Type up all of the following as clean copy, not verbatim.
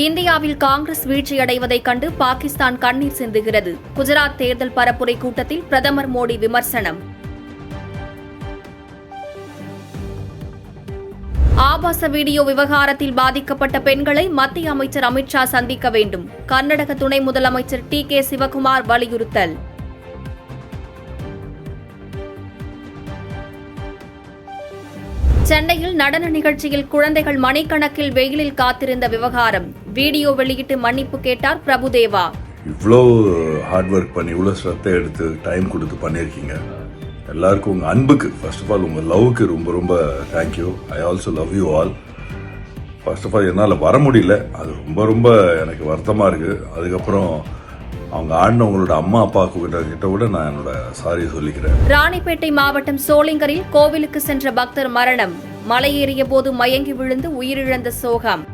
இந்தியாவில் காங்கிரஸ் வீழ்ச்சியடைவதைக் கண்டு பாகிஸ்தான் கண்ணீர் சிந்துகிறது. குஜராத் தேர்தல் பரப்புரை கூட்டத்தில் பிரதமர் மோடி விமர்சனம். ஆபாச வீடியோ விவகாரத்தில் பாதிக்கப்பட்ட பெண்களை மத்திய அமைச்சர் அமித் ஷா சந்திக்க வேண்டும். கர்நாடக துணை முதலமைச்சர் டி.கே. சிவகுமார் வலியுறுத்தல். சென்னையில் நடன நிகழ்ச்சியில் குழந்தைகள் மணிக்கணக்கில் வெயிலில் காத்திருந்த விவகாரம். வீடியோ வெளியிட்டு மன்னிப்பு கேட்டார் பிரபுதேவா. இவ்வளோ ஹார்ட் ஒர்க் பண்ணி இவ்வளோ ஸ்ரத்தை எடுத்து டைம் கொடுத்து பண்ணியிருக்கீங்க. எல்லாருக்கும் உங்கள் அன்புக்கு ஃபர்ஸ்ட் ஆஃப் ஆல் உங்கள் லவ்வுக்கு ரொம்ப ரொம்ப thank you. I also love you all. First of all என்னால் வர முடியல, அது ரொம்ப ரொம்ப எனக்கு வருத்தமாக இருக்குது. அதுக்கப்புறம் அவங்க ஆடினவங்களோட அம்மா அப்பா கிட்ட கூட நான் என்னோட சாரி சொல்லிக்கிறேன். ராணிப்பேட்டை மாவட்டம் சோளிங்கரில் கோவிலுக்கு சென்ற பக்தர் மரணம். மலையேறிய போது மயங்கி விழுந்து உயிரிழந்த சோகம்.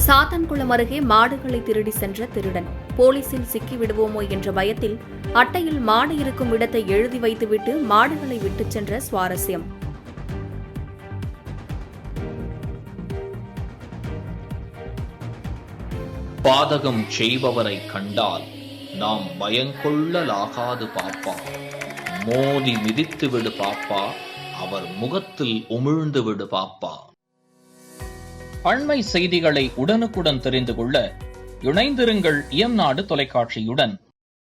சாத்தான்குளம் அருகே மாடுகளை திருடி சென்ற திருடன். போலீசில் சிக்கி விடுவோமோ என்ற பயத்தில் அட்டையில் மாடு இருக்கும் இடத்தை எழுதி வைத்துவிட்டு மாடுகளை விட்டுச் சென்ற சுவாரஸ்யம். பாதகம் செய்பவரை கண்டால் நாம் பயங்கொள்ளலாகாது பாப்பா. மோதி மிதித்து விடு பாப்பா, அவர் முகத்தில் உமிழ்ந்து விடு பாப்பா. அண்மை செய்திகளை உடனுக்குடன் தெரிந்து கொள்ள இணைந்திருங்கள் இயம்நாடு தொலைக்காட்சியுடன்.